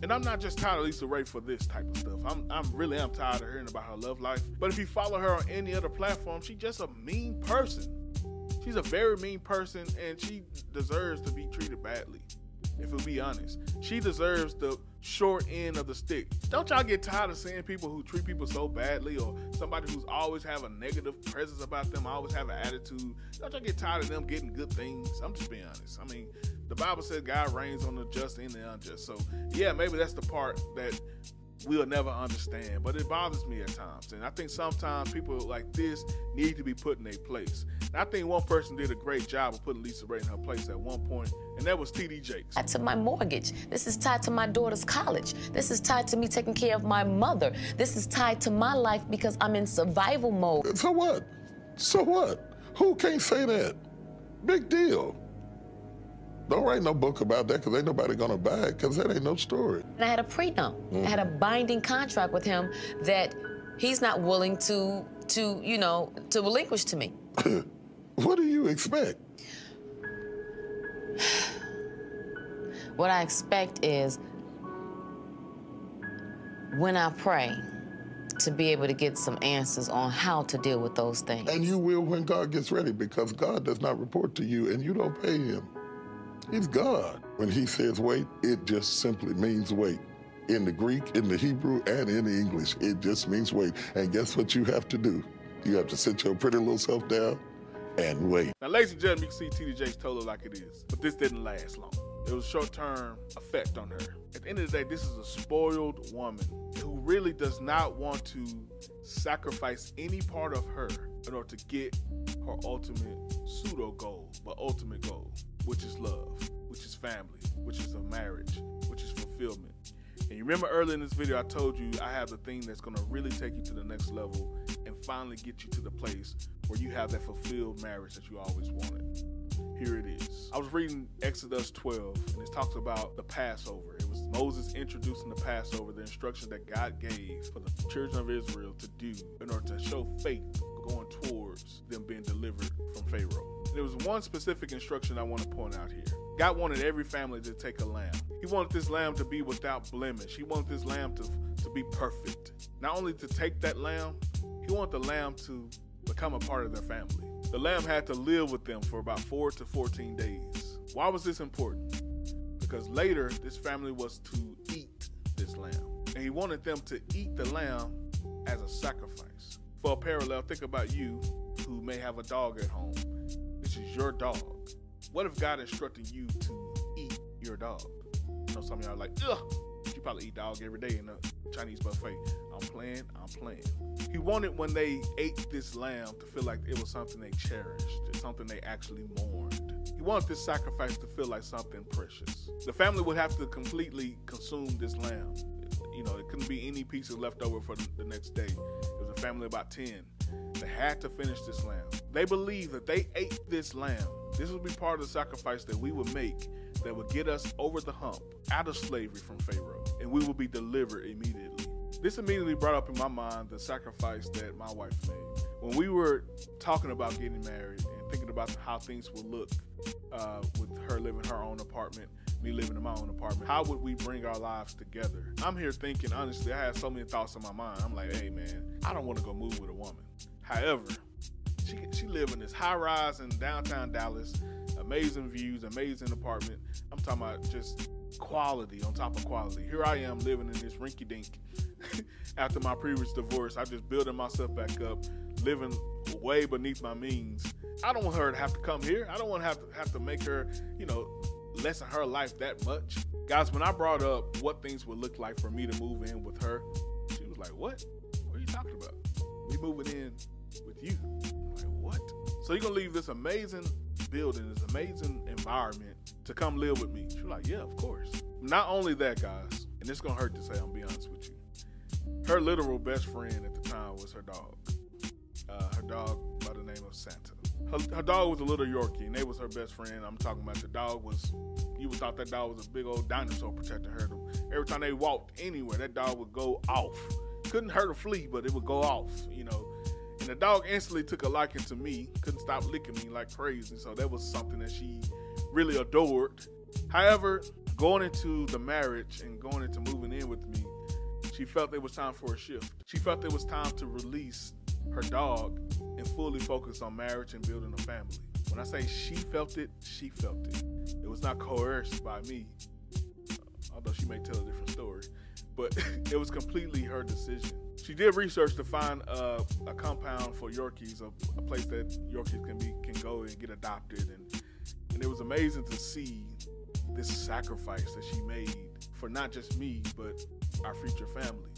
And I'm not just tired of Lisa Raye for this type of stuff. I'm really tired of hearing about her love life. But if you follow her on any other platform, she's just a mean person. She's a very mean person, and she deserves to be treated badly. If we'll be honest, she deserves the short end of the stick. Don't y'all get tired of seeing people who treat people so badly, or somebody who's always have a negative presence about them, always have an attitude? Don't y'all get tired of them getting good things? I'm just being honest. I mean, the Bible says God reigns on the just and the unjust. So yeah, maybe that's the part that we'll never understand, but it bothers me at times. And I think sometimes people like this need to be put in their place. And I think one person did a great job of putting Lisa Raye in her place at one point, and that was T.D. Jakes. Tied to my mortgage. This is tied to my daughter's college. This is tied to me taking care of my mother. This is tied to my life because I'm in survival mode. So what? So what? Who can't say that? Big deal. Don't write no book about that, because ain't nobody gonna buy it, because that ain't no story. And I had a prenup. I had a binding contract with him that he's not willing to relinquish to me. What do you expect? What I expect is, when I pray, to be able to get some answers on how to deal with those things. And you will when God gets ready, because God does not report to you, and you don't pay him. He's God. When he says wait, it just simply means wait. In the Greek, in the Hebrew, and in the English, it just means wait. And guess what you have to do? You have to sit your pretty little self down and wait. Now, ladies and gentlemen, you can see T.D. Jakes told her like it is, but this didn't last long. It was a short-term effect on her. At the end of the day, this is a spoiled woman who really does not want to sacrifice any part of her in order to get her ultimate pseudo goal, but ultimate goal, which is love, which is family, which is a marriage, which is fulfillment. And you remember earlier in this video, I told you I have the thing that's gonna really take you to the next level and finally get you to the place where you have that fulfilled marriage that you always wanted. Here it is. I was reading Exodus 12, and it talks about the Passover. It was Moses introducing the Passover, the instruction that God gave for the children of Israel to do in order to show faith going towards them being delivered from Pharaoh. And there was one specific instruction I want to point out here. God wanted every family to take a lamb. He wanted this lamb to be without blemish. He wanted this lamb to be perfect. Not only to take that lamb, he wanted the lamb to become a part of their family. The lamb had to live with them for about 4 to 14 days. Why was this important? Because later, this family was to eat this lamb. And he wanted them to eat the lamb as a sacrifice. For a parallel, think about you who may have a dog at home. This is your dog. What if God instructed you to eat your dog? You know, some of y'all are like, ugh, you probably eat dog every day in a Chinese buffet. I'm playing. He wanted when they ate this lamb to feel like it was something they cherished, something they actually mourned. He wanted this sacrifice to feel like something precious. The family would have to completely consume this lamb. You know, it couldn't be any pieces left over for the next day. It was a family of about 10. They had to finish this lamb. They believed that they ate this lamb. This would be part of the sacrifice that we would make that would get us over the hump, out of slavery from Pharaoh, and we will be delivered immediately. This immediately brought up in my mind the sacrifice that my wife made. When we were talking about getting married and thinking about how things would look with her living in her own apartment, me living in my own apartment, how would we bring our lives together? I'm here thinking, honestly, I had so many thoughts in my mind. I'm like, hey man, I don't want to go move with a woman. However, she lived in this high rise in downtown Dallas, amazing views, amazing apartment. I'm talking about just quality on top of quality. Here I am living in this rinky dink. After my previous divorce, I just building myself back up, living way beneath my means. I don't want her to have to come here. I don't want to have to make her, lessen her life that much. Guys, when I brought up what things would look like for me to move in with her, she was like, what? What are you talking about? We moving in with you. I'm like, what? So you're going to leave this amazing building, this amazing environment to come live with me? She was like, yeah, of course. Not only that, guys, and it's going to hurt to say, I'm going to be honest with you. Her literal best friend at the time was her dog. Her dog by the name of Santa. Her dog was a little Yorkie, and they was her best friend. I'm talking about the dog was, you would thought that dog was a big old dinosaur protecting her. Every time they walked anywhere, that dog would go off. Couldn't hurt a flea, but it would go off, And the dog instantly took a liking to me, couldn't stop licking me like crazy. So that was something that she really adored. However, going into the marriage and going into moving in with me, she felt it was time for a shift. She felt it was time to release her dog and fully focus on marriage and building a family. When I say she felt it, she felt it. It was not coerced by me, although she may tell a different story, but it was completely her decision. She did research to find a compound for Yorkies, a place that Yorkies can go and get adopted, and it was amazing to see this sacrifice that she made for not just me, but our future family.